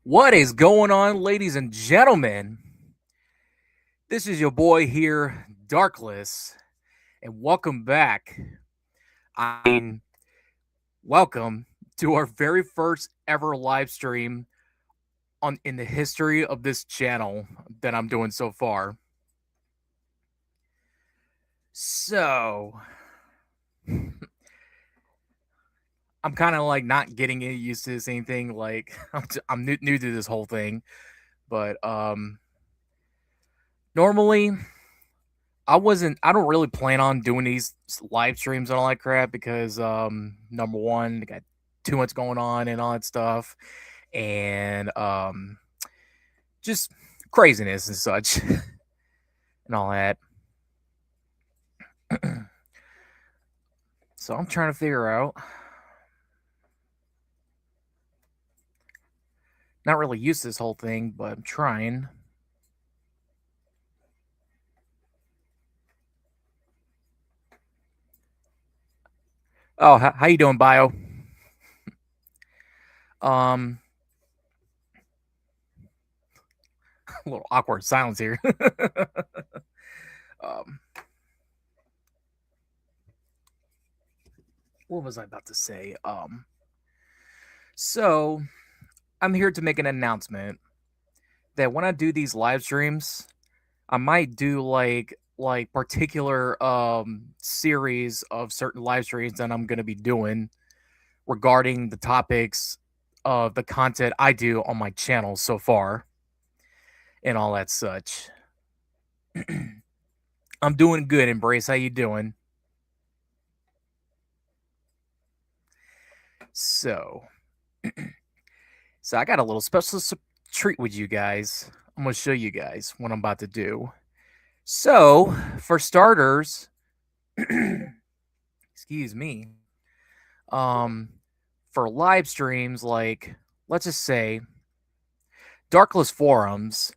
What is going on, ladies and gentlemen? This is your boy here, Darkless, and welcome back. I mean, welcome to our very first ever live stream on in the history of this channel that I'm doing so far. So, I'm kind of like not getting used to the same thing. Like I'm new to this whole thing, but normally I don't really plan on doing these live streams and all that crap because number one, I got too much going on and all that stuff, and just craziness and such and all that. So I'm trying to figure out. Not really used to this whole thing, but I'm trying. Oh, how you doing, Bio? Um, a little awkward silence here. um, what was I about to say? So I'm here to make an announcement that when I do these live streams, I might do like particular series of certain live streams that I'm going to be doing regarding the topics of the content I do on my channel so far and all that such. I'm doing good, Embrace. How you doing? So, so I got a little special treat with you guys. I'm going to show you guys what I'm about to do. So, for starters, excuse me, um, for live streams, like let's just say Darkless forums,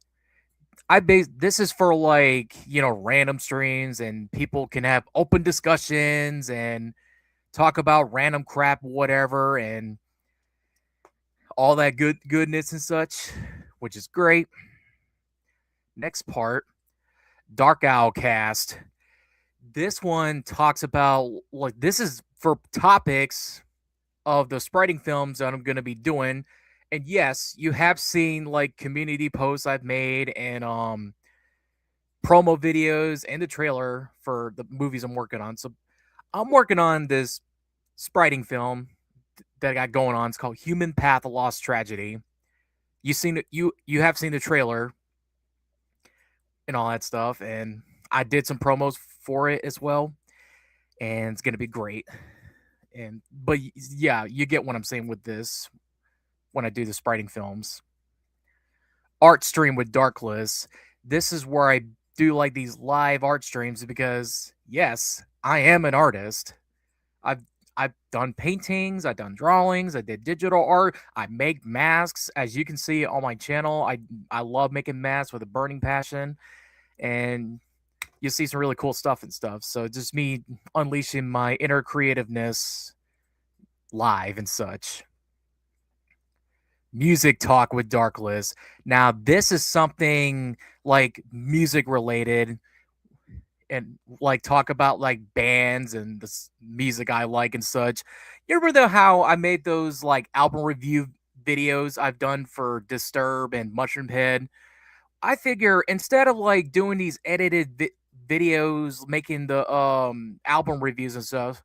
this is for like random streams and people can have open discussions and talk about random crap, whatever, and all that goodness and such, which is great. Next part, Dark Owl Cast. This one talks about like this is for topics of the spriting films that I'm going to be doing. And yes, you have seen like community posts I've made and promo videos and the trailer for the movies I'm working on. So I'm working on this spriting film that I got going on. It's called Human Path: A Lost Tragedy. You have seen the trailer and all that stuff, and I did some promos for it as well, and it's gonna be great. And but yeah, you get what I'm saying with this when I do the spriting films. Art stream with Darkless. This is where I do like these live art streams because yes, I am an artist. I've I've done paintings, I've done drawings, I did digital art, I make masks. As you can see on my channel, I love making masks with a burning passion, and you see some really cool stuff and stuff. So just me unleashing my inner creativeness live and such. Music talk with Darkless. Now this is something like music related and like talk about like bands and the music I like and such. You remember how I made those like album review videos I've done for Disturb and Mushroom Head? I figure instead of like doing these edited videos, making the album reviews and stuff,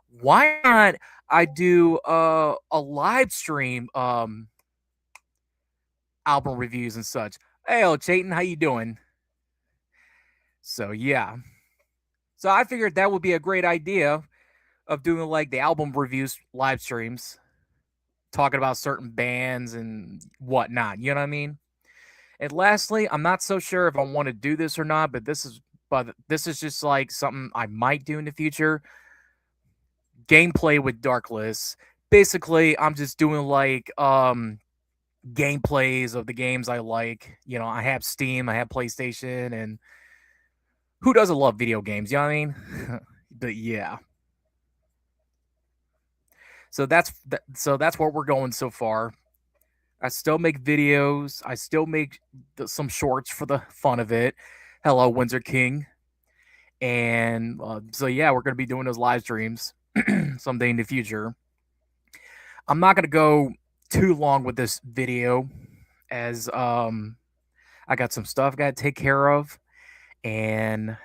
why not I do a live stream album reviews and such? Hey, Chayton, how you doing? So yeah, so I figured that would be a great idea of doing like the album reviews live streams, talking about certain bands and whatnot. You know what I mean? And lastly, I'm not so sure if I want to do this or not, but this is just like something I might do in the future. Gameplay with Darkless. Basically, I'm just doing like gameplays of the games I like. I have Steam, I have PlayStation, and who doesn't love video games? You know what I mean? But yeah. So that's where we're going so far. I still make videos. I still make some shorts for the fun of it. Hello, Windsor King. And so, yeah, we're going to be doing those live streams someday in the future. I'm not going to go too long with this video as I got some stuff I got to take care of. And,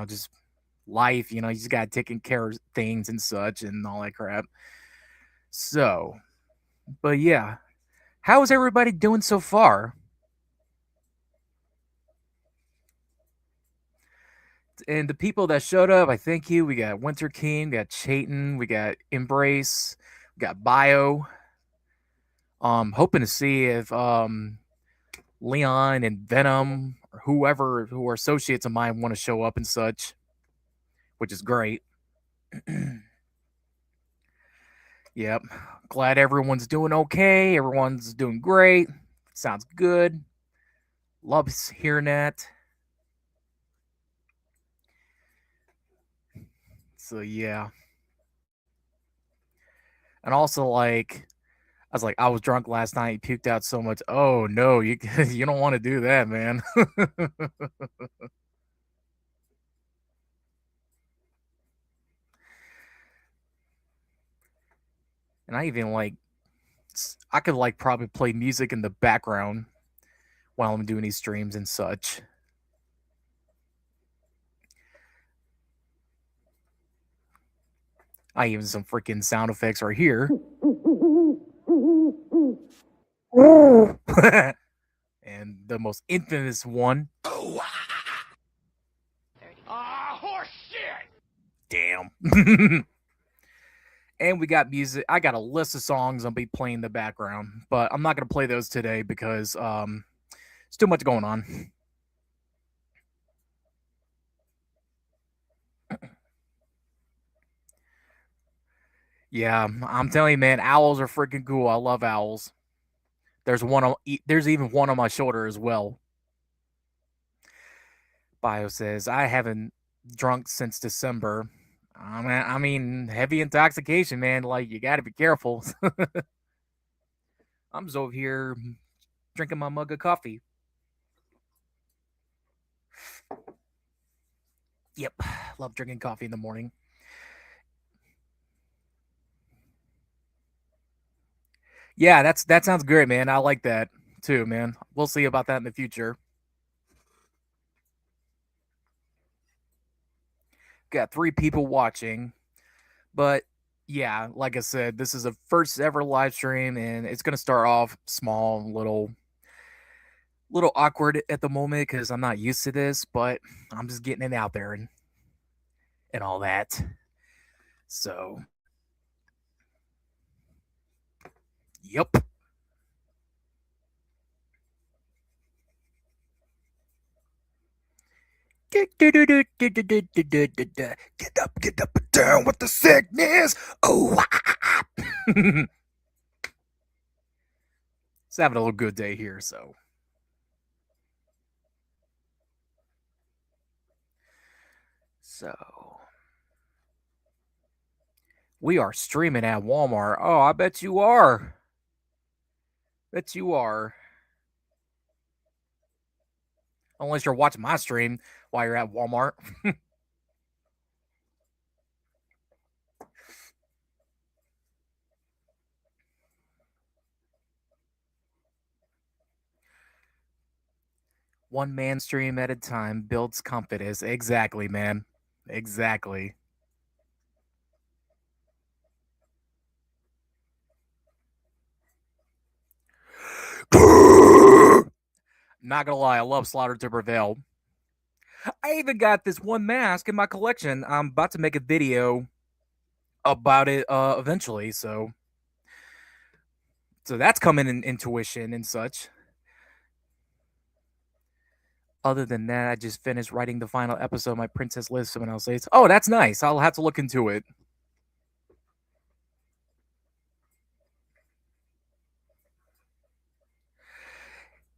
just life, you just got taking care of things and such and all that crap. So, but yeah, how is everybody doing so far? And the people that showed up, I thank you. We got Winter King, we got Chayton, we got Embrace, we got Bio. Hoping to see if Leon and Venom or whoever who are associates of mine want to show up and such, which is great. Yep. Glad everyone's doing okay. Everyone's doing great. Sounds good. Loves hearing that. So yeah. And also like I was drunk last night, puked out so much. Oh no, you you don't want to do that, man. And I even I could probably play music in the background while I'm doing these streams and such. I even some freaking sound effects right here. And the most infamous one. Horse shit! Damn. And we got music. I got a list of songs I'll be playing in the background, but I'm not going to play those today because it's too much going on. Yeah, I'm telling you, man, owls are freaking cool. I love owls. There's even one on my shoulder as well. Bio says I haven't drunk since December. I mean, heavy intoxication, man. Like you got to be careful. I'm just over here drinking my mug of coffee. Yep, love drinking coffee in the morning. Yeah, that sounds great, man. I like that too, man. We'll see about that in the future. Got 3 people watching, but yeah, like I said, this is a first ever live stream, and it's gonna start off small, little awkward at the moment because I'm not used to this, but I'm just getting it out there and all that. So, yep. Get up and down with the sickness. Oh, it's having a little good day here, so we are streaming at Walmart. Oh, I bet you are. Bet you are. Unless you're watching my stream while you're at Walmart. One man stream at a time builds confidence. Exactly, man. Exactly. Not gonna lie, I love Slaughter to Prevail. I even got this one mask in my collection. I'm about to make a video about it eventually, so that's coming in intuition and such. Other than that, I just finished writing the final episode of my Princess List. Someone else says, "Oh, that's nice. I'll have to look into it."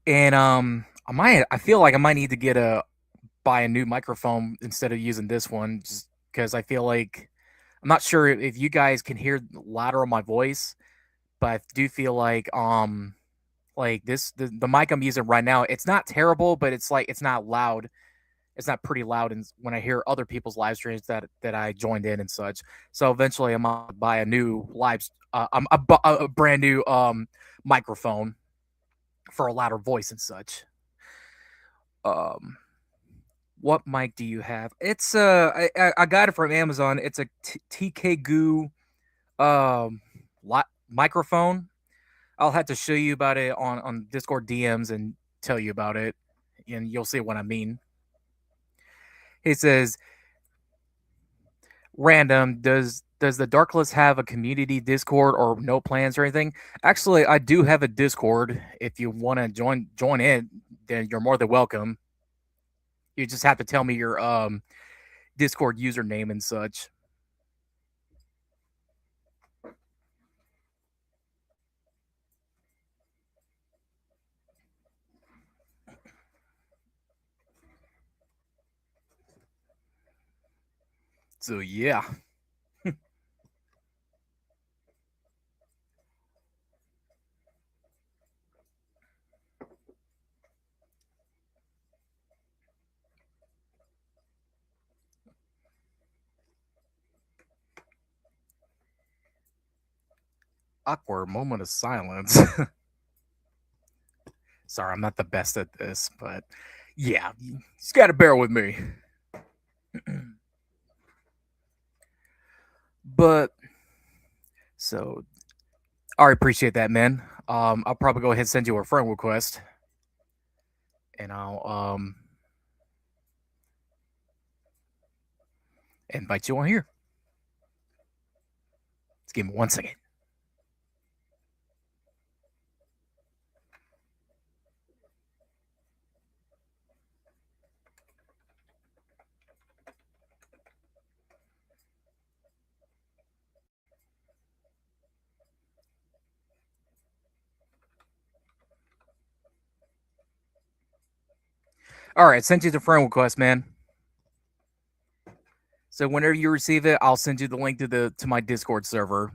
And I feel like I might need to buy a new microphone instead of using this one, just because I feel like I'm not sure if you guys can hear louder on my voice, but I do feel like the mic I'm using right now, it's not terrible, but it's like it's not loud. It's not pretty loud, and when I hear other people's live streams that I joined in and such. So eventually, I'm gonna buy a new a brand new microphone for a louder voice and such. Um, what mic do you have? It's I got it from Amazon. It's a TK Goo microphone. I'll have to show you about it on Discord DMs and tell you about it, and you'll see what I mean. He says, "Random, does the Darkless have a community Discord or no plans or anything?" Actually, I do have a Discord. If you want to join in, then you're more than welcome. You just have to tell me your Discord username and such. So yeah. Awkward moment of silence. Sorry, I'm not the best at this, but yeah, you just got to bear with me. But so, I appreciate that, man. I'll probably go ahead and send you a friend request, and I'll invite you on here. Just give me 1 second. All right, sent you the friend request, man. So whenever you receive it, I'll send you the link to my Discord server.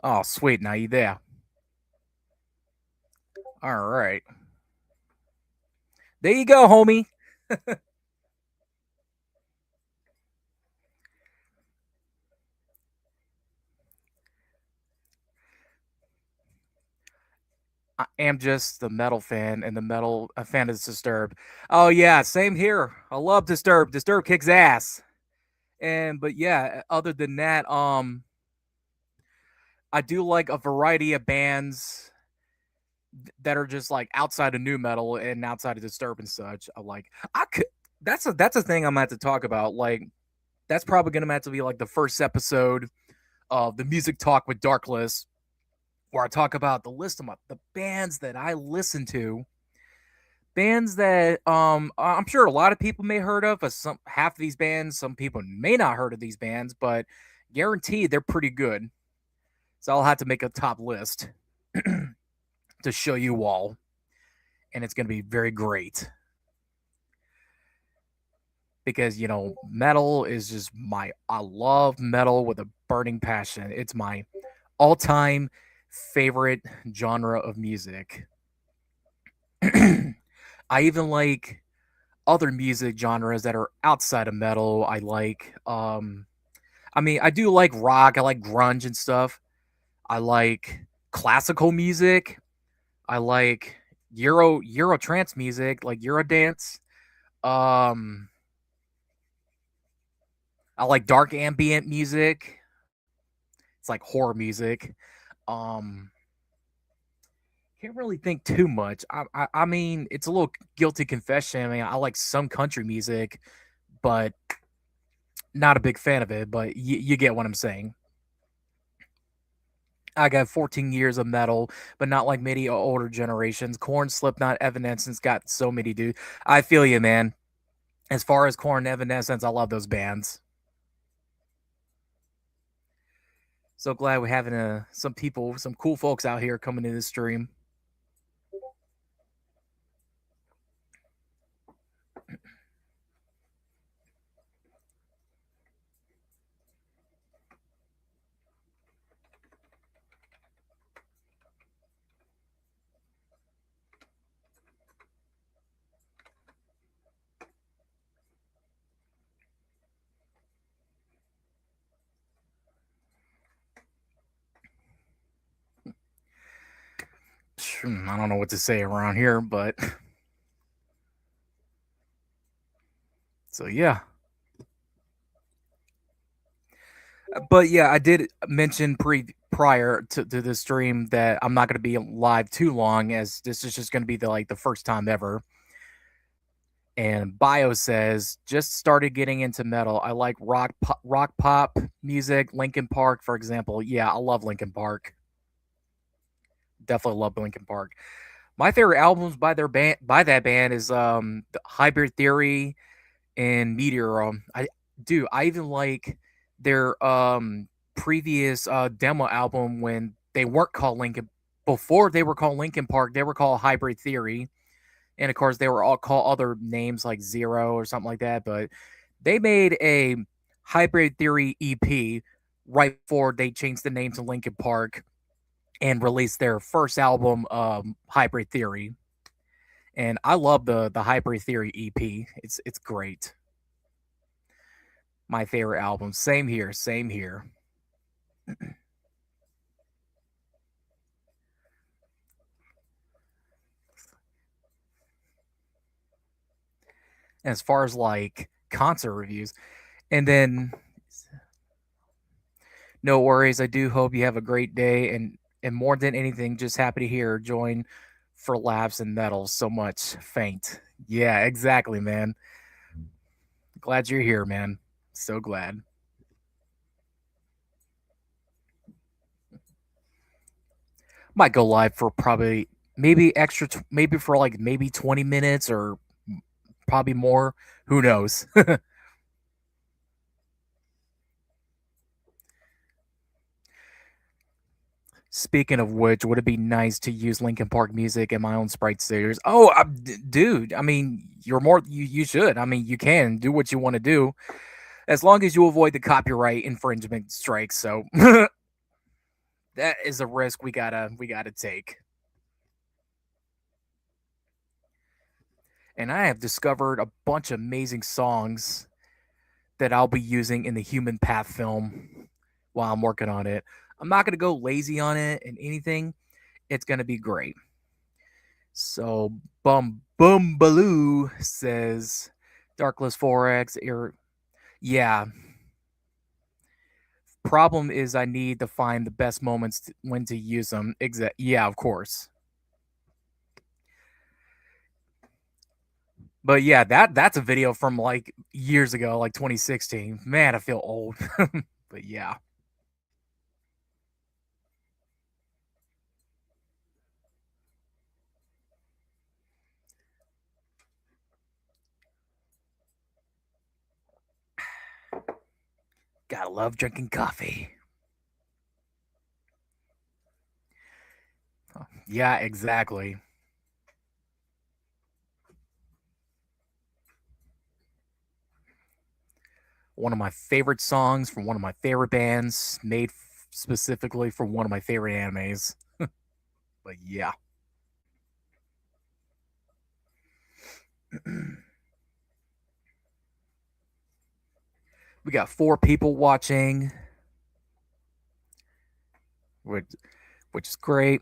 Oh, sweet. Now you there? All right. There you go, homie. I am just the metal fan and the metal a fan of Disturbed. Oh yeah, same here. I love Disturbed. Disturbed kicks ass. And but yeah, other than that, I do like a variety of bands that are just like outside of new metal and outside of Disturbed and such. I could that's a thing I'm gonna have to talk about. Like that's probably gonna have to be like the first episode of the music talk with Darkless, where I talk about the list of the bands that I listen to, bands that I'm sure a lot of people may heard of, but some half of these bands, some people may not heard of these bands, but guaranteed they're pretty good. So I'll have to make a top list to show you all, and it's going to be very great because metal is just I love metal with a burning passion. It's my all-time favorite genre of music. I even like other music genres that are outside of metal. I mean, I do like rock, I like grunge and stuff. I like classical music. I like Euro trance music, like Eurodance. Um I like dark ambient music. It's like horror music. Um can't really think too much. I mean, it's a little guilty confession. I mean, I like some country music, but not a big fan of it. But you get what I'm saying. I got 14 years of metal, but not like many older generations. Corn, Slipknot, Evanescence got so many, dude. I feel you, man. As far as Corn, Evanescence, I love those bands. So glad we're having some people, some cool folks out here coming to this stream. I don't know what to say around here, but so yeah. But yeah, I did mention prior to this stream that I'm not going to be live too long, as this is just going to be the first time ever. And Bio says just started getting into metal. I like rock pop music, Linkin Park, for example. Yeah, I love Linkin Park. Definitely love Linkin Park. My favorite albums by that band is the Hybrid Theory and Meteor. I even like their previous demo album when they weren't called Linkin. Before they were called Linkin Park, they were called Hybrid Theory, and of course they were all called other names like Zero or something like that. But they made a Hybrid Theory EP right before they changed the name to Linkin Park and released their first album, Hybrid Theory. And I love the Hybrid Theory EP. It's great. My favorite album. Same here. Same here. As far as like concert reviews, and then no worries. I do hope you have a great day, and more than anything, just happy to hear join for laughs and medals so much. Faint. Yeah, exactly, man. Glad you're here, man. So glad. Might go live for probably maybe maybe for like maybe 20 minutes or probably more. Who knows? Speaking of which, would it be nice to use Linkin Park music in my own Sprite stickers? Oh, dude, I mean, you should. I mean, you can do what you want to do as long as you avoid the copyright infringement strikes. So that is a risk we gotta take. And I have discovered a bunch of amazing songs that I'll be using in the Human Path film while I'm working on it. I'm not gonna go lazy on it and anything. It's gonna be great. So Baloo says Darkless4X. Yeah. Problem is I need to find the best moments when to use them. Yeah, of course. But yeah, that's a video from like years ago, like 2016. Man, I feel old. But yeah. Gotta love drinking coffee. Yeah, exactly. One of my favorite songs from one of my favorite bands, made specifically for one of my favorite animes. But yeah. We got 4 people watching, which, which is great.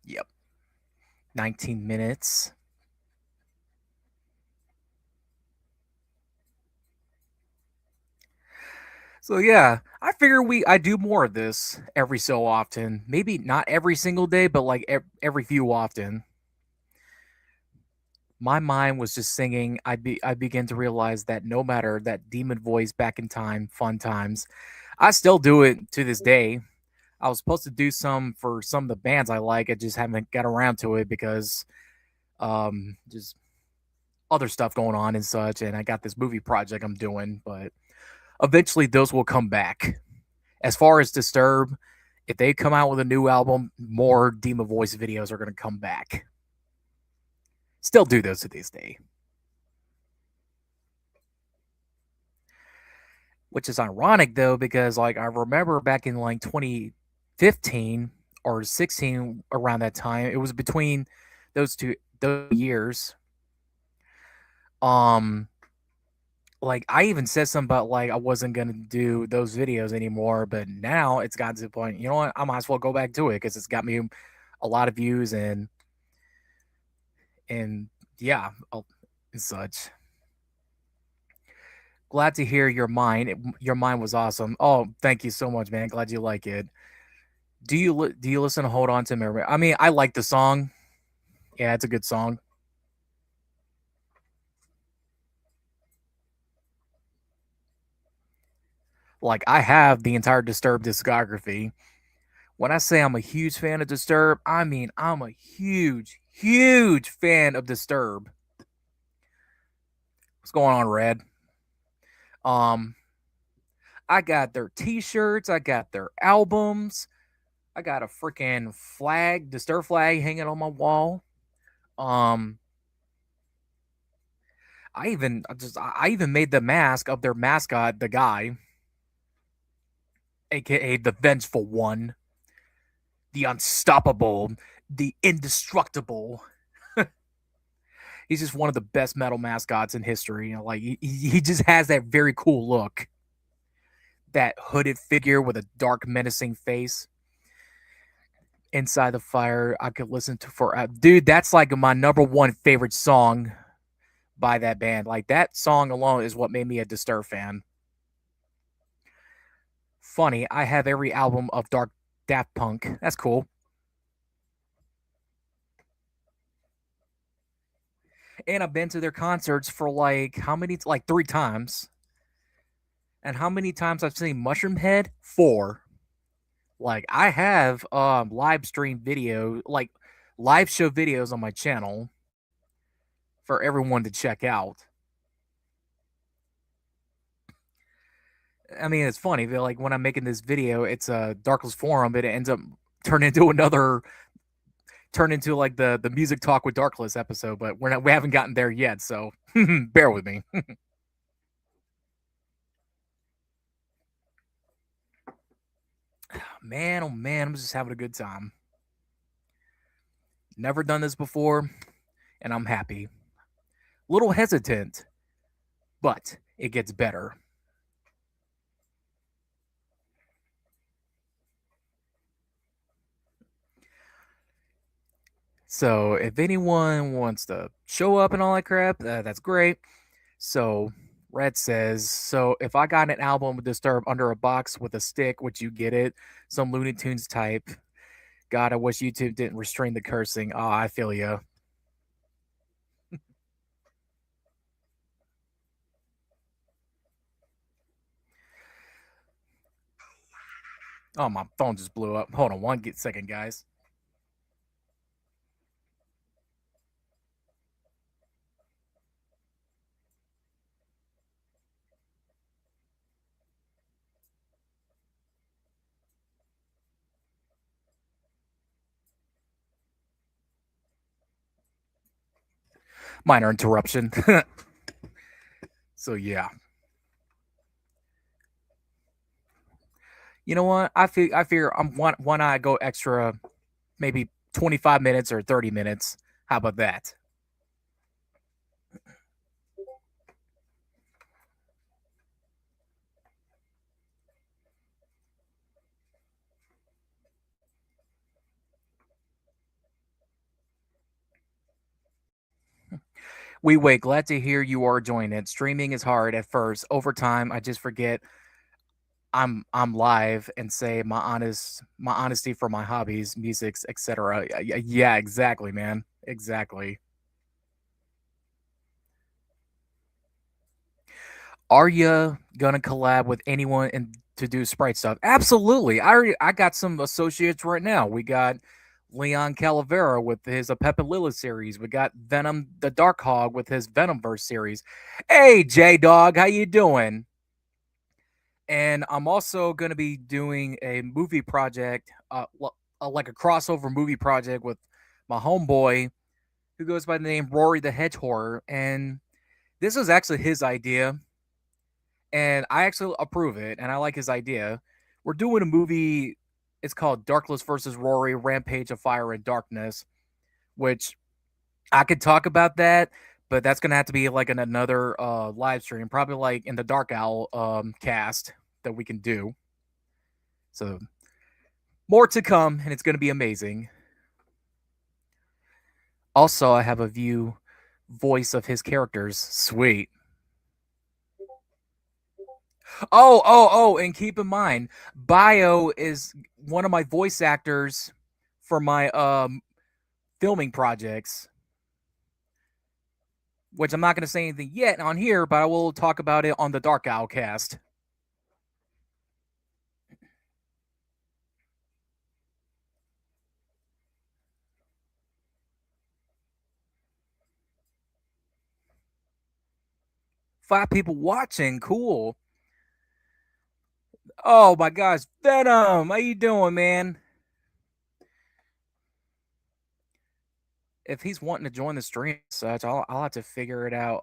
Yep. 19 minutes. So yeah, I figure I do more of this every so often. Maybe not every single day, but like every few often. My mind was just singing. I begin to realize that no matter that demon voice back in time, fun times, I still do it to this day. I was supposed to do some for some of the bands I like. I just haven't got around to it because just other stuff going on and such. And I got this movie project I'm doing, but eventually those will come back. As far as Disturb, if they come out with a new album, more Demon Voice videos are going to come back. Still do those to this day. Which is ironic though, because like I remember back in like 2015 or 16 around that time, it was between those years. Um like I even said something about like I wasn't gonna do those videos anymore, but now it's gotten to the point. You know what? I might as well go back to it because it's got me a lot of views and yeah, and such. Glad to hear your mind. Your mind was awesome. Oh, thank you so much, man. Glad you like it. Do you listen to Hold On to Memory? I mean, I like the song. Yeah, it's a good song. Like I have the entire Disturbed discography. When I say I'm a huge fan of Disturbed, I mean I'm a huge fan of Disturbed. What's going on, Red? Um, I got their T-shirts. I got their albums. I got a freaking flag, Disturbed flag, hanging on my wall. Um, I even made the mask of their mascot, the guy, aka the Vengeful One, the Unstoppable, the Indestructible. He's just one of the best metal mascots in history. You know, like he just has that very cool look, that hooded figure with a dark, menacing face. Inside the Fire, I could listen to for dude. That's like my number one favorite song by that band. Like that song alone is what made me a Disturbed fan. Funny, I have every album of Dark Daft Punk. That's cool. And I've been to their concerts for like how many? Like three times. And how many times I've seen Mushroom Head? Four. Like I have live stream video, like live show videos on my channel for everyone to check out. I mean, it's funny. Like when I'm making this video, it's a Darkless forum, but it ends up turning into another, turn into like the music talk with Darkless episode. But we haven't gotten there yet, so bear with me. Man, oh man, I'm just having a good time. Never done this before, and I'm happy. Little hesitant, but it gets better. So if anyone wants to show up and all that crap, that's great. So Red says, so if I got an album with Disturbed under a box with a stick, would you get it? Some Looney Tunes type. God, I wish YouTube didn't restrain the cursing. Oh, I feel you. Oh, my phone just blew up. Hold on one second, guys. Minor interruption. So yeah. You know what? I fear I'm why not go extra maybe 25 minutes or 30 minutes. How about that? We wait. Glad to hear you are joining it. Streaming is hard at first. Over time, I just forget I'm live and say my honesty for my hobbies, musics, etc. Yeah, exactly, man. Exactly. Are you gonna collab with anyone and to do sprite stuff? Absolutely. I got some associates right now. We got Leon Calavera with his A Pep and Lilith series. We got Venom the Dark Hog with his Venomverse series. Hey J Dog, how you doing? And I'm also gonna be doing a movie project, like a crossover movie project with my homeboy who goes by the name Rory the Hedgehog. And this was actually his idea and I actually approve it, and I like his idea. We're doing a movie. It's called Darkless versus Rory: Rampage of Fire and Darkness, which I could talk about that, but that's gonna have to be like another live stream, probably like in the Dark Owl cast that we can do. So more to come, and it's gonna be amazing. Also, I have a view voice of his characters. Sweet. And keep in mind, Bio is one of my voice actors for my filming projects, which I'm not going to say anything yet on here, but I will talk about it on the Dark Owl cast. Five people watching, cool. Oh my gosh, Venom, how you doing, man? If he's wanting to join the stream, such, I'll have to figure it out.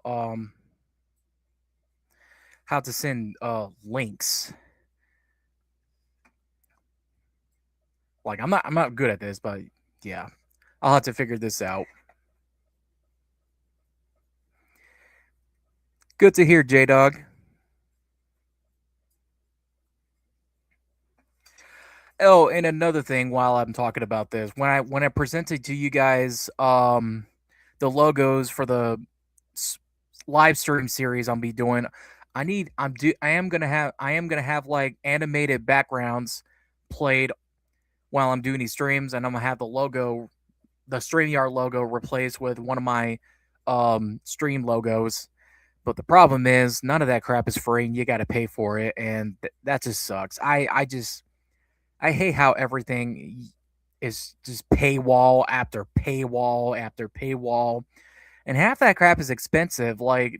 How to send links. Like I'm not good at this, but yeah, I'll have to figure this out. Good to hear, J Dog. Oh, and another thing while I'm talking about this, when I presented to you guys the logos for the live stream series I'll be doing, I am gonna have like animated backgrounds played while I'm doing these streams, and I'm gonna have the StreamYard logo replaced with one of my stream logos. But the problem is none of that crap is free and you got to pay for it, and that just sucks. I hate how everything is just paywall after paywall after paywall, and half that crap is expensive. Like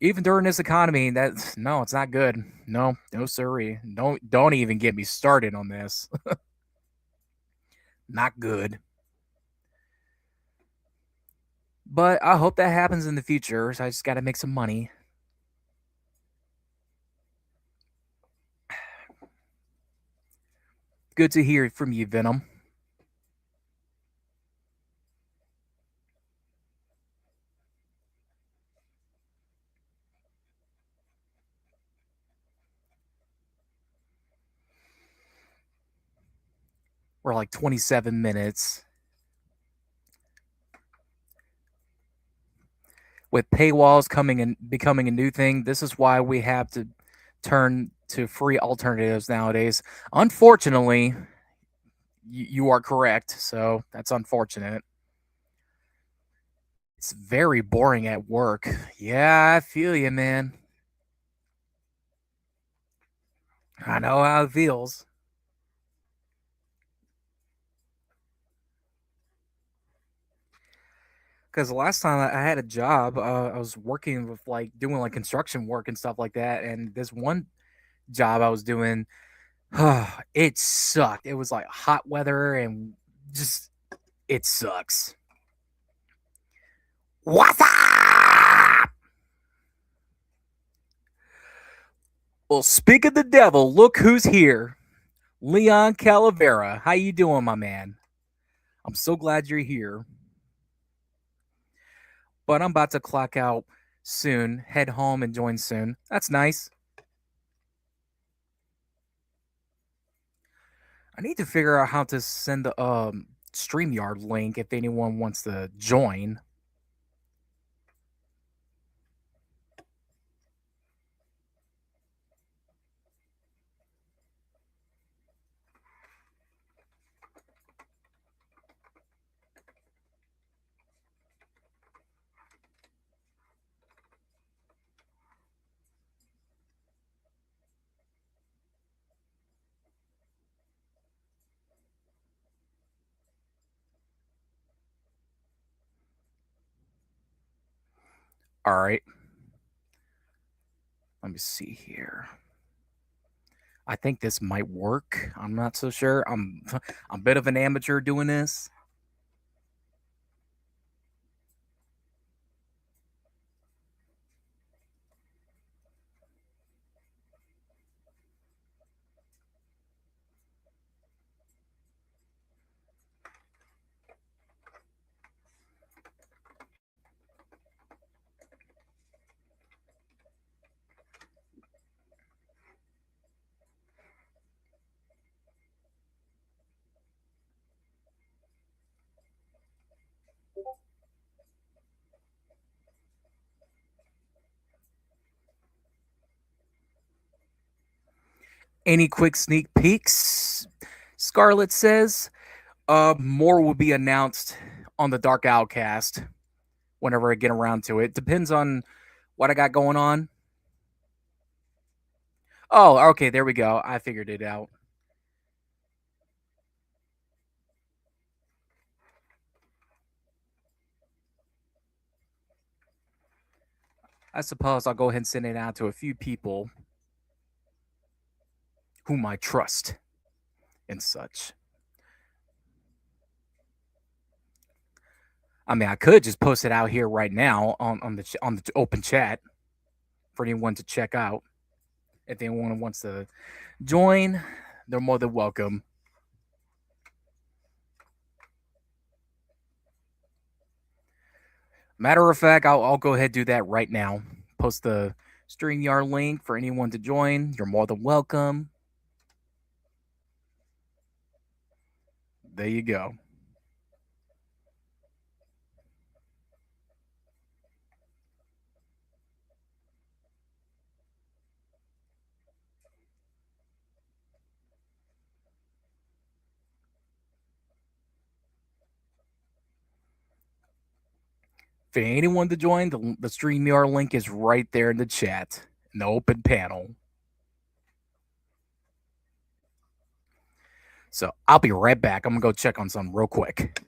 even during this economy, that's no, it's not good. No, no, sorry. Don't even get me started on this. Not good. But I hope that happens in the future. So I just got to make some money. Good to hear from you, Venom. We're like 27 minutes. With paywalls coming and becoming a new thing, this is why we have to turn to free alternatives nowadays. Unfortunately, you are correct. So that's unfortunate. It's very boring at work. Yeah, I feel you, man. I know how it feels. Because the last time I had a job, I was working with like doing like construction work and stuff like that. And this one job I was doing, it sucked. It was like hot weather and just it sucks. What's up? Well, speak of the devil, look who's here. Leon Calavera. How you doing, my man? I'm so glad you're here. But I'm about to clock out soon, head home and join soon. That's nice. I need to figure out how to send the StreamYard link if anyone wants to join. All right. Let me see here. I think this might work. I'm not so sure. I'm a bit of an amateur doing this. Any quick sneak peeks? Scarlett says. More will be announced on the Dark Outcast whenever I get around to it. Depends on what I got going on. Oh, okay, there we go. I figured it out. I suppose I'll go ahead and send it out to a few people whom I trust and such. I mean, I could just post it out here right now on the open chat for anyone to check out. If anyone wants to join, they're more than welcome. Matter of fact, I'll go ahead and do that right now. Post the StreamYard link for anyone to join. You're more than welcome. There you go. For anyone to join, the StreamYard link is right there in the chat, in the open panel. So I'll be right back. I'm going to go check on something real quick.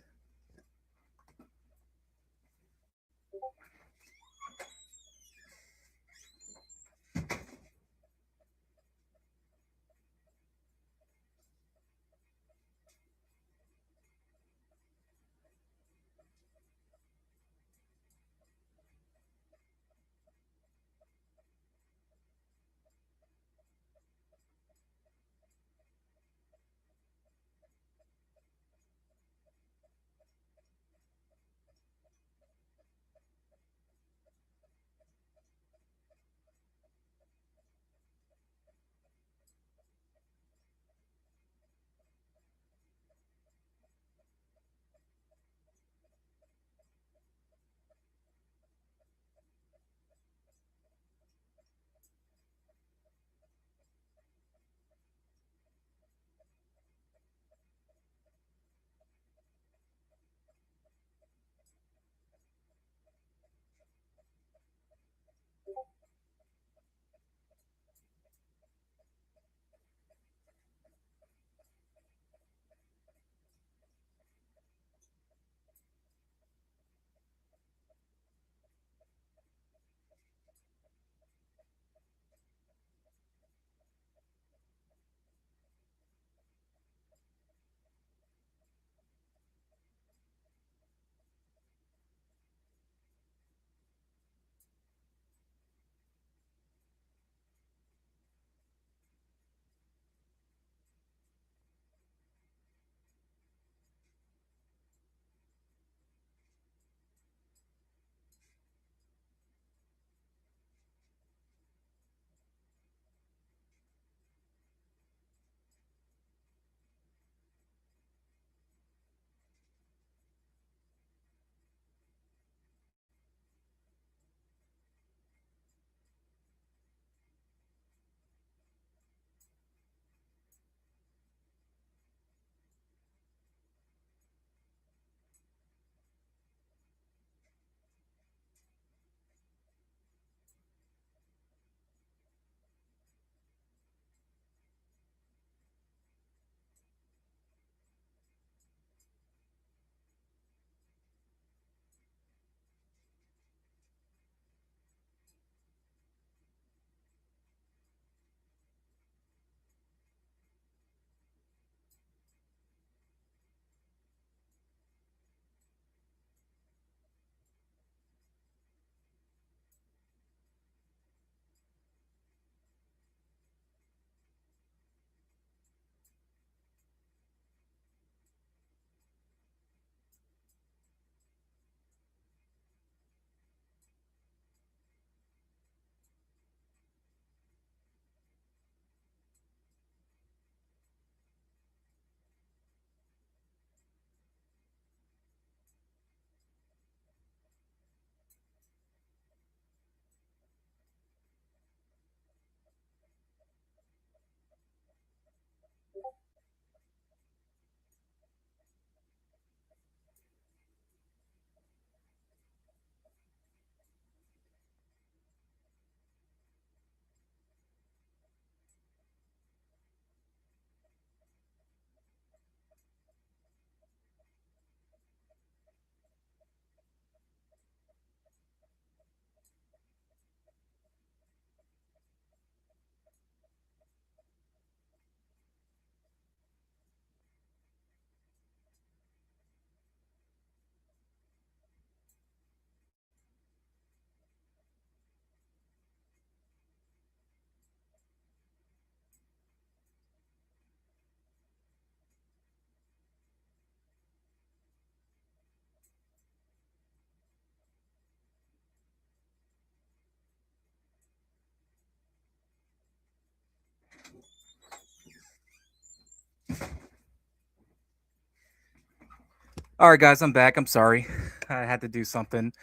All right, guys, I'm back. I'm sorry. I had to do something.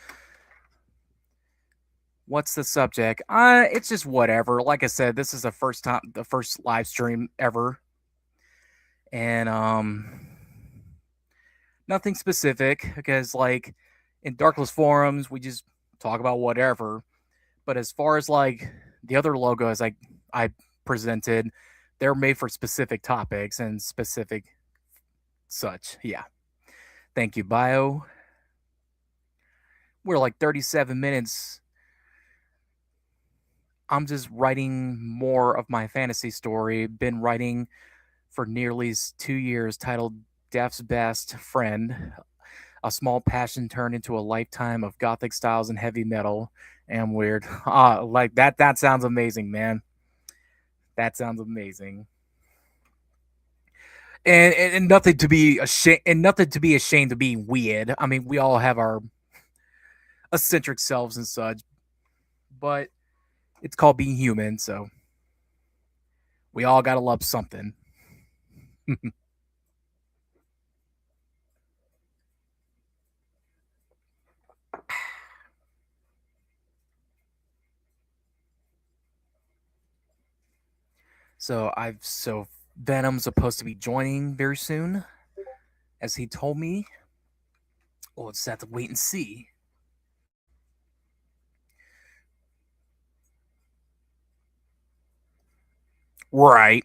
What's the subject? It's just whatever. Like I said, this is the first live stream ever, and nothing specific because like in Darkless forums, we just talk about whatever. But as far as like the other logos I presented, they're made for specific topics and specific such. Yeah. Thank you, Bio. We're like 37 minutes. I'm just writing more of my fantasy story. Been writing for nearly 2 years, titled Death's Best Friend. A small passion turned into a lifetime of gothic styles and heavy metal. And weird. Like that sounds amazing, man. That sounds amazing. And nothing to be ashamed of being weird. I mean, we all have our eccentric selves and such, but it's called being human, so we all gotta love something. So Venom's supposed to be joining very soon, as he told me. We'll just have to wait and see. Right.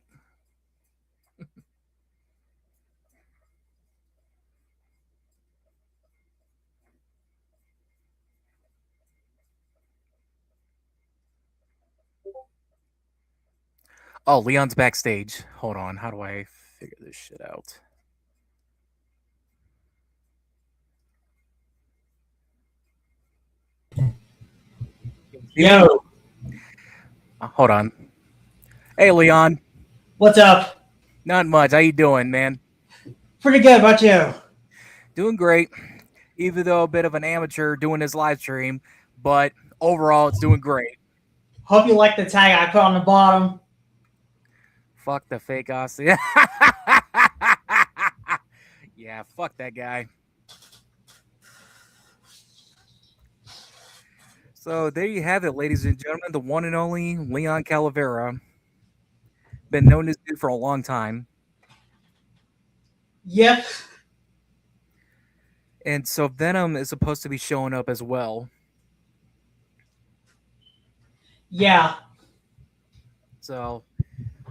Oh, Leon's backstage. Hold on. How do I figure this shit out? Yo, Hold on. Hey, Leon. what's up? Not much. How you doing, man? Pretty good. About you? Doing great. Even though a bit of an amateur doing this live stream, but overall, it's doing great. Hope you like the tag I put on the bottom. Fuck the fake Aussie. Yeah, fuck that guy. So there you have it, ladies and gentlemen, the one and only Leon Calavera. Been known this dude for a long time. Yep. And so Venom is supposed to be showing up as well. Yeah. So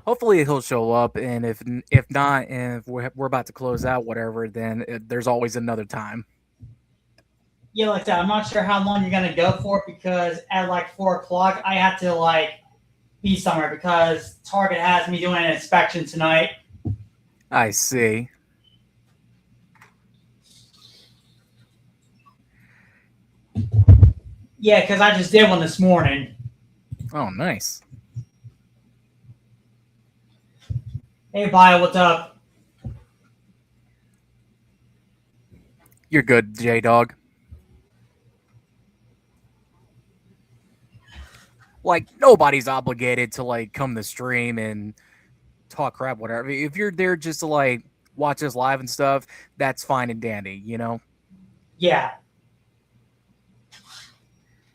hopefully he'll show up, and if not, and if we're about to close out, whatever, then there's always another time. Yeah, like that. I'm not sure how long you're gonna go for because at like 4 o'clock I have to like be somewhere because Target has me doing an inspection tonight. I see. Yeah, because I just did one this morning. Oh, nice. Hey, Bio, what's up? You're good, J-Dog. Like, nobody's obligated to, like, come to stream and talk crap, whatever. If you're there just to, like, watch us live and stuff, that's fine and dandy, you know? Yeah.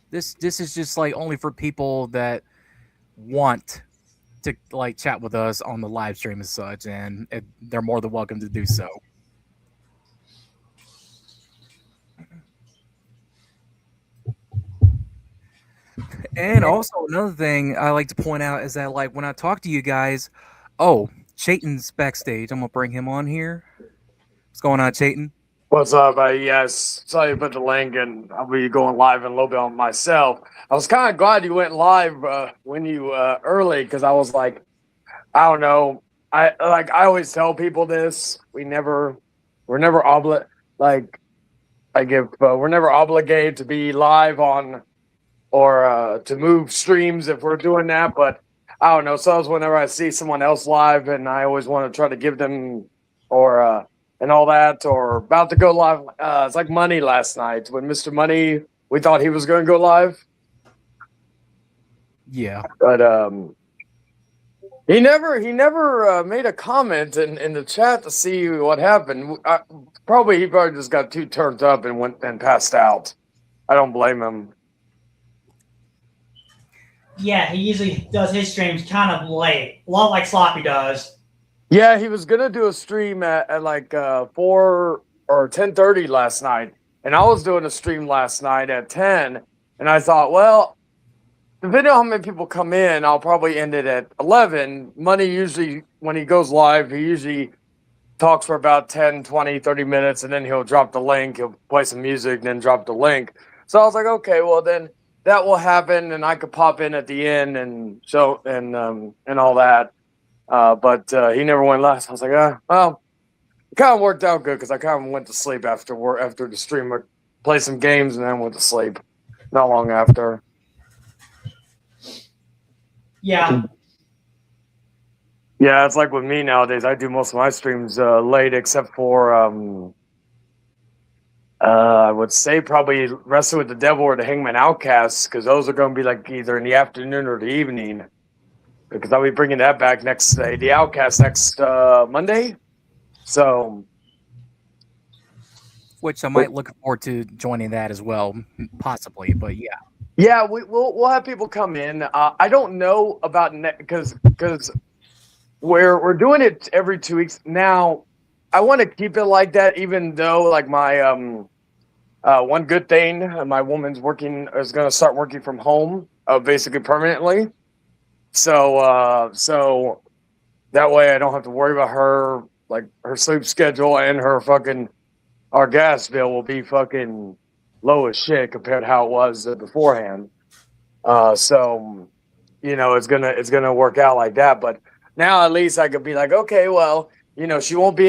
This is just, like, only for people that want to, like, chat with us on the live stream and such, and they're more than welcome to do so. And also another thing I like to point out is that like when I talk to you guys, oh, Chayton's backstage. I'm gonna bring him on here. What's going on, Chayton? What's up? Yes, saw you put the link, and I'll be going live in a little bit on myself. I was kind of glad you went live when you early because I was like, I don't know. I always tell people this. We're never we're never obligated to be live on or to move streams if we're doing that. But I don't know. So whenever I see someone else live, and I always want to try to give them or and all that, or about to go live. It's like Money last night when Mr. Money, we thought he was going to go live. Yeah. But He never made a comment in the chat to see what happened. He probably just got too turned up and went and passed out. I don't blame him. Yeah, he usually does his streams kind of late, a lot like Sloppy does. Yeah, he was gonna do a stream at like 4 or 10:30 last night, and I was doing a stream last night at 10, and I thought, well, depending on how many people come in, I'll probably end it at 11. Money usually, when he goes live, he usually talks for about 10, 20, 30 minutes, and then he'll drop the link. He'll play some music, and then drop the link. So I was like, okay, well, then that will happen, and I could pop in at the end and show and all that. But he never went last. I was like, well, it kind of worked out good because I kind of went to sleep after work, after the stream, played some games, and then went to sleep not long after. Yeah. Yeah, it's like with me nowadays. I do most of my streams late, except for I would say probably Wrestling with the Devil or the Hangman Outcasts, because those are going to be like either in the afternoon or the evening. Because I'll be bringing that back the Outcast next Monday. So, which I might look forward to joining that as well, possibly. But yeah. Yeah, we'll have people come in. I don't know about because we're doing it every 2 weeks now. I want to keep it like that, even though like my one good thing, my woman's is going to start working from home, basically permanently. So that way I don't have to worry about her, like her sleep schedule and our gas bill will be fucking low as shit compared to how it was beforehand. So it's gonna work out like that. But now at least I could be like, okay, well, she won't be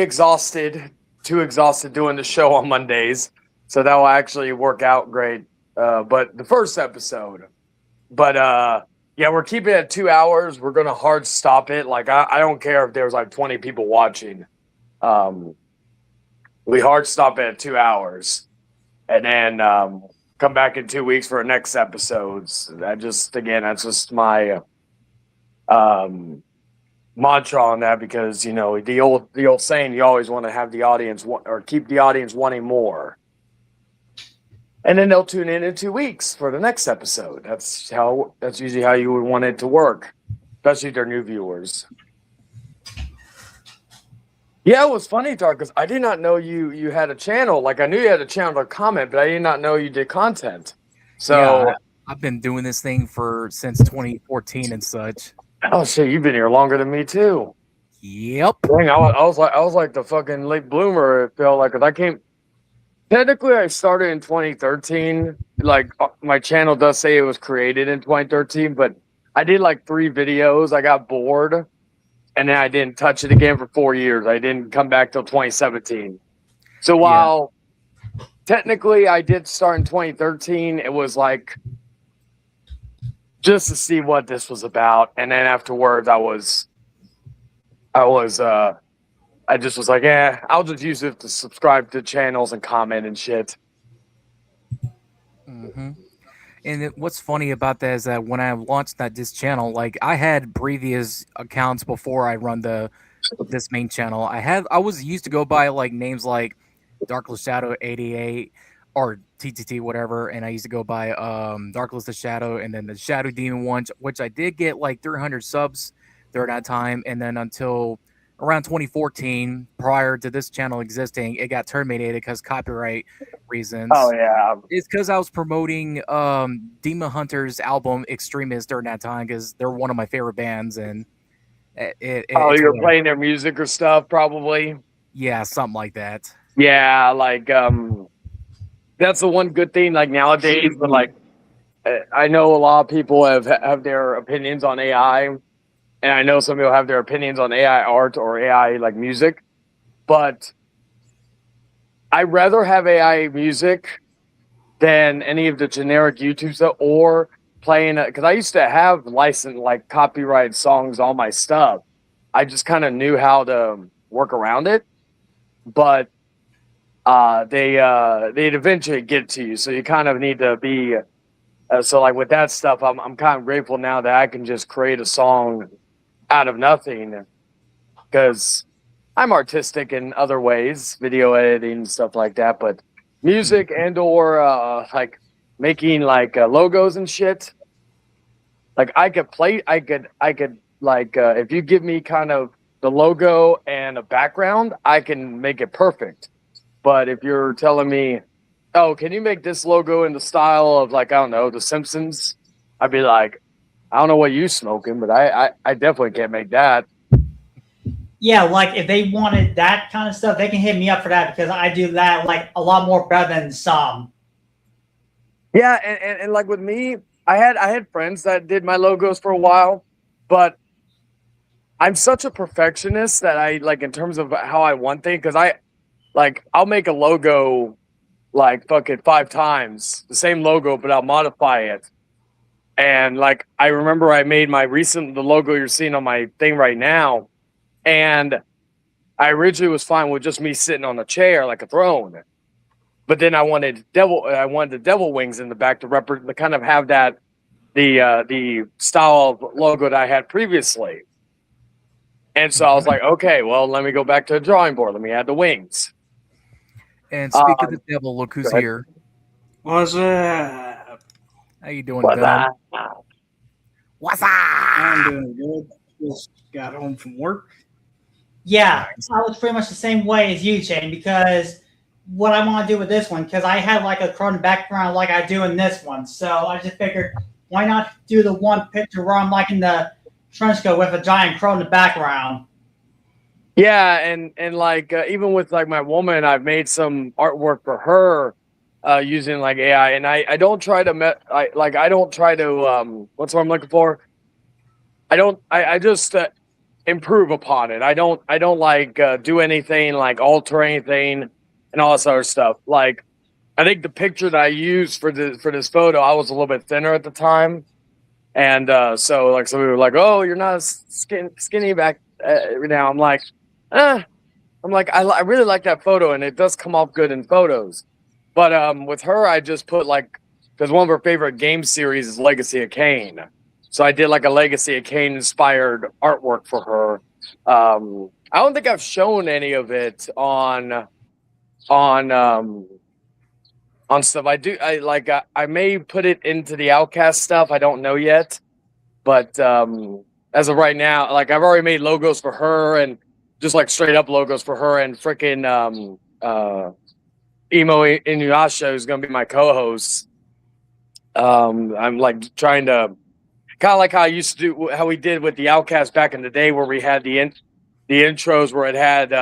too exhausted doing the show on Mondays, so that will actually work out great. But the first episode, yeah, we're keeping it at 2 hours. We're gonna hard stop it. Like I don't care if there's like 20 people watching. We hard stop it at 2 hours, and then come back in 2 weeks for our next episodes. That's just my mantra on that, because the old saying, you always want to have the audience or keep the audience wanting more, and then they'll tune in 2 weeks for the next episode. That's usually how you would want it to work, especially if they're new viewers. Yeah, it was funny, Dark, because I did not know you had a channel. Like, I knew you had a channel to comment, but I did not know you did content. So yeah, I've been doing this thing since 2014 and such. Oh shit, you've been here longer than me too. Yep. Dang, I was like the fucking late bloomer. It felt like, 'cause I came. Technically, I started in 2013. Like my channel does say it was created in 2013, but I did like 3 videos. I got bored, and then I didn't touch it again for 4 years. I didn't come back till 2017. So while technically I did start in 2013, it was like just to see what this was about, and then afterwards I just was like, I'll just use it to subscribe to channels and comment and shit. Mm-hmm. And what's funny about that is that when I launched this channel, like I had previous accounts before I run this main channel. I was used to go by like names like Darkless Shadow 88 or TTT whatever, and I used to go by Darkless the Shadow and then the Shadow Demon one, which I did get like 300 subs during that time, and then until around 2014, prior to this channel existing, it got terminated because copyright reasons. Oh yeah, it's because I was promoting Demon Hunter's album Extremist during that time, because they're one of my favorite bands, and you were playing their music or stuff, probably. Yeah, something like that. Yeah, like that's the one good thing. Like nowadays, but like I know a lot of people have their opinions on AI. And I know some people have their opinions on AI art or AI like music, but I'd rather have AI music than any of the generic YouTube stuff or playing it. Because I used to have licensed like copyrighted songs on my stuff. I just kind of knew how to work around it, but they'd eventually get to you. So you kind of need to be. So like with that stuff, I'm kind of grateful now that I can just create a song out of nothing because I'm artistic in other ways, video editing and stuff like that. But music and or like making like logos and shit. Like I could like if you give me kind of the logo and a background, I can make it perfect. But if you're telling me, oh, can you make this logo in the style of like I don't know, The Simpsons? I'd be like, I don't know what you smoking, but I definitely can't make that. Yeah, like if they wanted that kind of stuff, they can hit me up for that because I do that like a lot more better than some. Yeah, and like with me, I had friends that did my logos for a while, but I'm such a perfectionist that I like in terms of how I want things because I'll make a logo like fucking 5 times, the same logo, but I'll modify it. And like I remember I made the logo you're seeing on my thing right now. And I originally was fine with just me sitting on a chair like a throne, but then I wanted the devil wings in the back to kind of have that the style of logo that I had previously. And so I was like, okay, well, let me go back to the drawing board. Let me add the wings. And speak of the devil, look who's here. What's up? How you doing, Venom? What's up? I'm doing good. Just got home from work. Yeah, I was pretty much the same way as you, Shane, because what I want to do with this one, because I had like a Chrome background like I do in this one. So I just figured, why not do the one picture where I'm like in the trench coat with a giant crow in the background? Yeah, and like even with like my woman, I've made some artwork for her using like AI, and I don't try to I don't try to what's what I'm looking for. I just improve upon it. I don't like do anything like alter anything and all this other stuff. Like I think the picture that I used for this photo, I was a little bit thinner at the time, and so like some people were like, "Oh, you're not as skinny back now." I'm like, I really like that photo, and it does come off good in photos. But with her, I just put like because one of her favorite game series is Legacy of Kain. So I did like a Legacy of Kain inspired artwork for her. I don't think I've shown any of it on stuff. I may put it into the Outcast stuff. I don't know yet, but as of right now, like I've already made logos for her and just like straight up logos for her and freaking Emo Inuyasha, who's gonna be my co-host. I'm like trying to. Kind of like how I used to do, how we did with the Outcast back in the day, where we had the intros where it had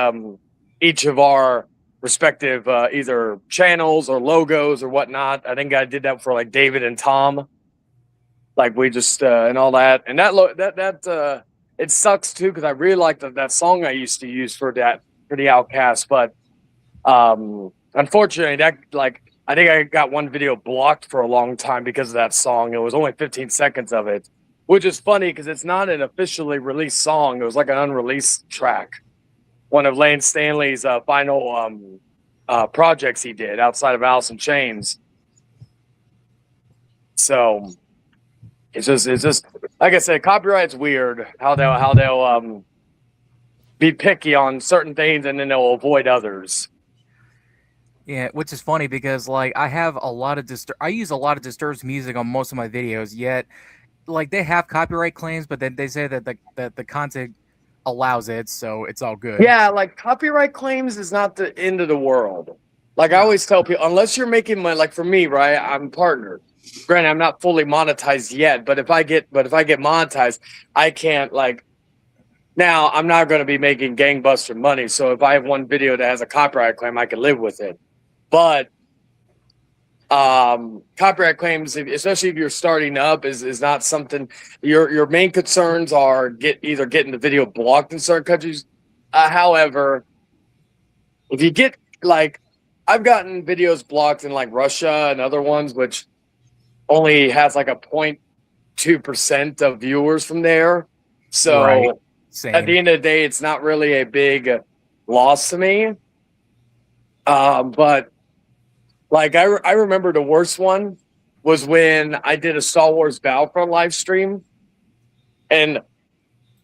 each of our respective either channels or logos or whatnot. I think I did that for like David and Tom, like we just and all that. And that it sucks too because I really like that song I used to use for the Outcast, but unfortunately that like. I think I got one video blocked for a long time because of that song. It was only 15 seconds of it, which is funny because it's not an officially released song. It was like an unreleased track. One of Lane Stanley's final projects he did outside of Alice in Chains. So it's just like I said, copyright's weird. How they'll be picky on certain things and then they'll avoid others. Yeah, which is funny because like I have a lot of I use a lot of Disturbed's music on most of my videos. Yet, like they have copyright claims, but then they say that the content allows it, so it's all good. Yeah, like copyright claims is not the end of the world. Like I always tell people, unless you're making money, like for me, right? I'm partnered. Granted, I'm not fully monetized yet, but if I get monetized, I can't like. Now I'm not going to be making gangbuster money, so if I have one video that has a copyright claim, I can live with it. But copyright claims, especially if you're starting up, is not something. Your main concerns are either getting the video blocked in certain countries. However, if you get like, I've gotten videos blocked in like Russia and other ones, which only has like a 0.2% of viewers from there. So Right. At the end of the day, it's not really a big loss to me. But like I remember the worst one was when I did a Star Wars Battlefront live stream, and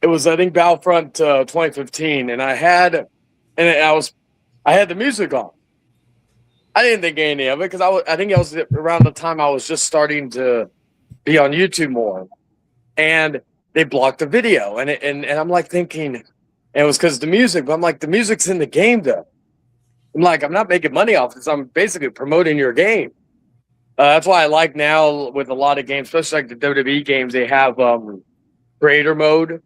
It was, I think, Battlefront 2015, and I had the music on. I didn't think any of it because I think it was around the time I was just starting to be on YouTube more, and they blocked the video, and I'm like thinking, and it was because of the music, but I'm like, the music's in the game though. I'm like, I'm not making money off this. I'm basically promoting your game. That's why I like now with a lot of games, especially like the WWE games, they have creator mode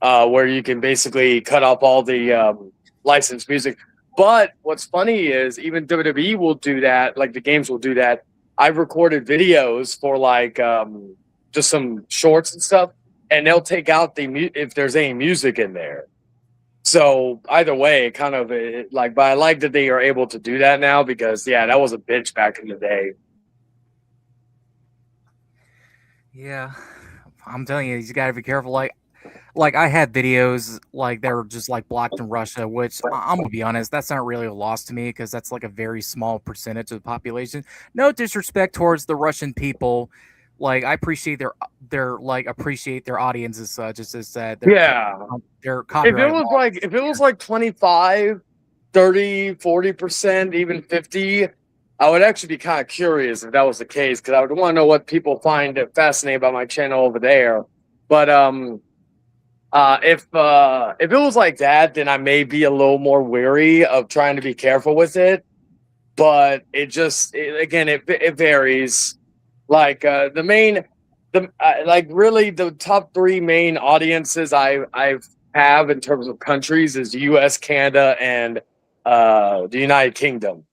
where you can basically cut off all the licensed music. But what's funny is even WWE will do that, like the games will do that. I've recorded videos for like just some shorts and stuff, and they'll take out if there's any music in there. So either way, kind of but I like that they are able to do that now because that was a bitch back in the day. Yeah, I'm telling you, you got to be careful. Like I had videos like that were just like blocked in Russia, which I'm gonna be honest, that's not really a loss to me because that's like a very small percentage of the population. No disrespect towards the Russian people, like I appreciate their like appreciate their audience as such. It's just that their copyright. If it was like 25, 30, 40%, even 50, I would actually be kind of curious if that was the case because I would want to know what people find fascinating about my channel over there. But if it was like that, then I may be a little more wary of trying to be careful with it. But it varies. Like really the top 3 main audiences I have in terms of countries is U.S., Canada, and the United Kingdom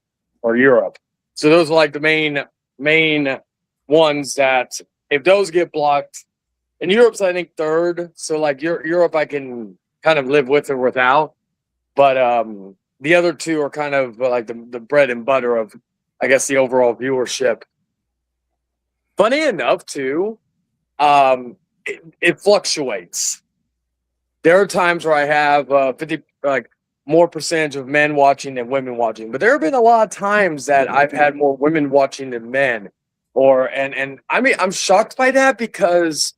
or Europe. So those are like the main ones that if those get blocked. And Europe's, I think, 3rd. So, like, Europe, I can kind of live with or without. But the other 2 are kind of like the bread and butter of, I guess, the overall viewership. Funny enough, too, it fluctuates. There are times where I have 50, like, more percentage of men watching than women watching. But there have been a lot of times that I've had more women watching than men. And I mean, I'm shocked by that because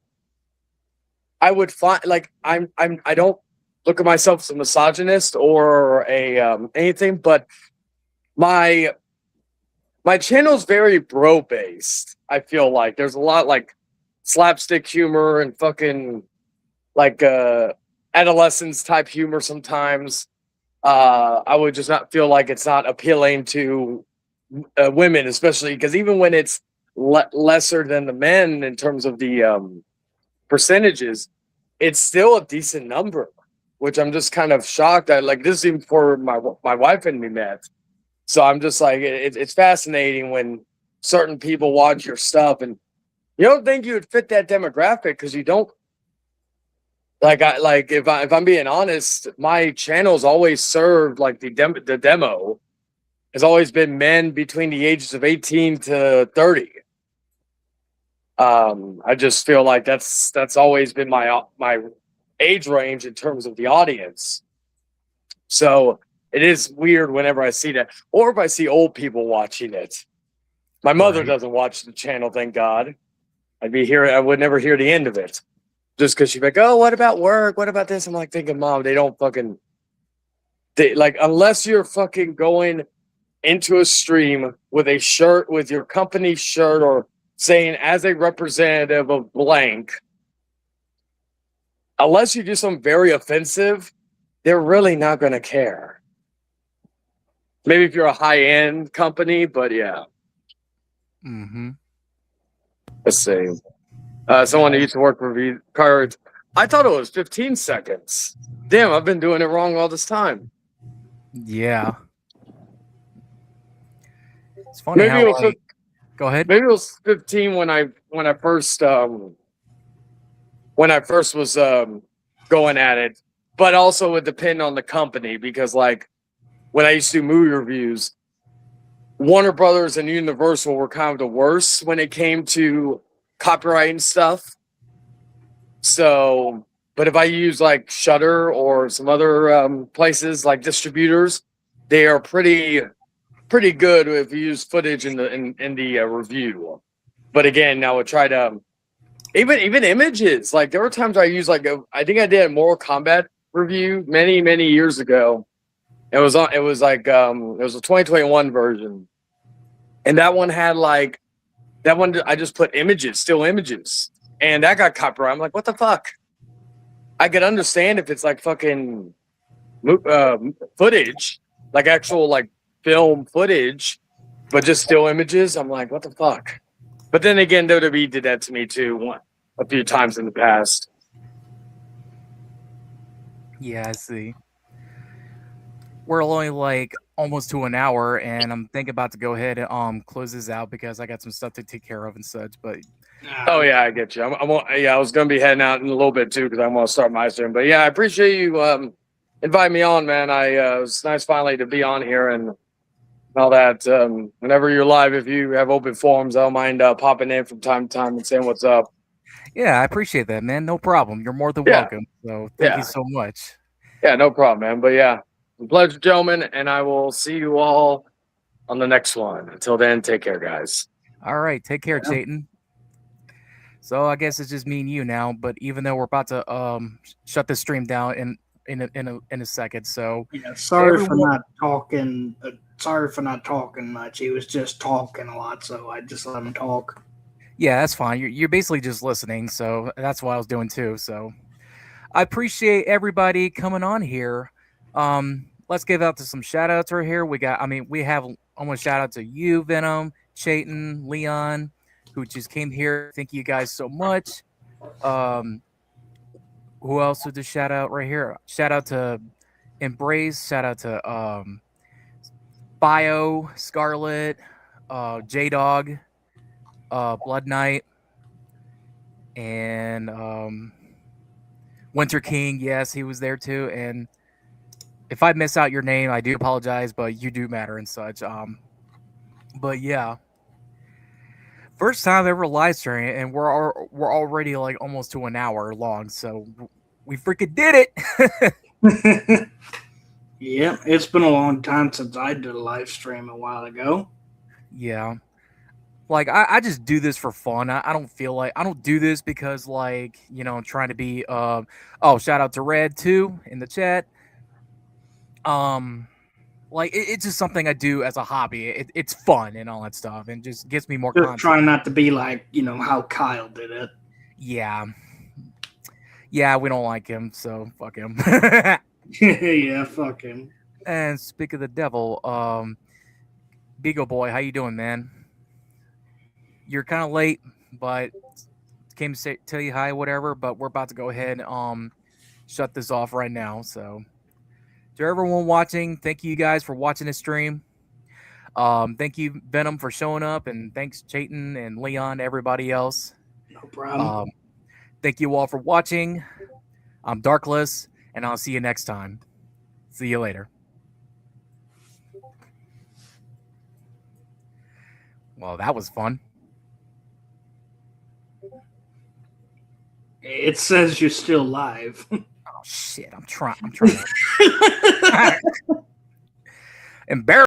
I would find like I don't look at myself as a misogynist or anything, but my channel's very bro based. I feel like there's a lot like slapstick humor and fucking like adolescence type humor sometimes. I would just not feel like it's not appealing to women, especially because even when it's lesser than the men in terms of the percentages, it's still a decent number, which I'm just kind of shocked at. Like this is even before my wife and me met, so I'm just like it's fascinating when certain people watch your stuff and you don't think you would fit that demographic because you don't. If I'm being honest, my channel's always served like the demo has always been men between the ages of 18 to 30. I just feel like that's always been my age range in terms of the audience. So it is weird whenever I see that, or if I see old people watching it. My mother doesn't watch the channel, thank God. I would never hear the end of it, just because she'd be like, "Oh, what about work? What about this?" I'm like thinking, Mom, unless you're fucking going into a stream with a shirt with your company shirt or saying as a representative of blank, unless you do something very offensive, they're really not going to care. Maybe if you're a high-end company, but yeah. Mm-hmm. Let's see. Someone who used to work for cards. I thought it was 15 seconds. Damn, I've been doing it wrong all this time. Yeah. It's funny go ahead. Maybe it was 15 when I first was going at it, but also it would depend on the company because like when I used to do movie reviews, Warner Brothers and Universal were kind of the worst when it came to copyright and stuff. So, but if I use like Shudder or some other places like distributors, they are pretty good if you use footage in the review. But again, I would try to Even images. Like there were times I used I think I did a Mortal Kombat review many years ago. It was a 2021 version, and that one had I just put still images, and that got copyright. I'm like, what the fuck? I could understand if it's like fucking footage, like actual like film footage, but just still images. I'm like, what the fuck? But then again, WWE did that to me too a few times in the past. Yeah, I see. We're only like almost to an hour, and I'm thinking about to go ahead and close this out because I got some stuff to take care of and such. But oh yeah, I get you. I was gonna be heading out in a little bit too because I want to start my stream. But yeah, I appreciate you inviting me on, man. It was nice finally to be on here and all that. Whenever you're live, if you have open forums, I don't mind popping in from time to time and saying what's up. yeah, I appreciate that, man. No problem. You're more than welcome. So thank you so much. Yeah, no problem, man. But yeah, a pleasure, gentlemen, and I will see you all on the next one. Until then, take care, guys. All right, take care, Chayton. So I guess it's just me and you now. But even though we're about to shut the stream down in a second, so yeah, sorry for not talking. Sorry for not talking much. He was just talking a lot, so I just let him talk. Yeah, that's fine. You're basically just listening, so that's what I was doing too. So I appreciate everybody coming on here. Let's give out to some shout outs right here. We have almost shout out to you, Venom, Chayton, Leon, who just came here. Thank you guys so much. Who else would just shout out right here? Shout out to Embrace. Shout out to Bio, Scarlet, J Dog, Blood Knight, and Winter King. Yes, he was there too. And if I miss out your name, I do apologize, but you do matter and such. But yeah, first time ever live streaming, and we're already like almost to an hour long, so we freaking did it. Yeah, it's been a long time since I did a live stream a while ago. Yeah. Like I just do this for fun. I don't feel like I don't do this because like, I'm trying to be oh, shout out to Red too in the chat. Like it's just something I do as a hobby. It's fun and all that stuff and just gets me more content. Trying not to be like, how Kyle did it. Yeah. Yeah, we don't like him, so fuck him. Yeah, fuck him. And speak of the devil, Beagle Boy, how you doing, man? You're kind of late, but came to tell you hi, whatever. But we're about to go ahead and shut this off right now. So, to everyone watching, thank you guys for watching this stream. Thank you, Venom, for showing up, and thanks, Chayton and Leon, everybody else. No problem. Thank you all for watching. I'm Darkless, and I'll see you next time. See you later. Well, that was fun. It says you're still live. Oh shit! I'm trying. Embarrassing.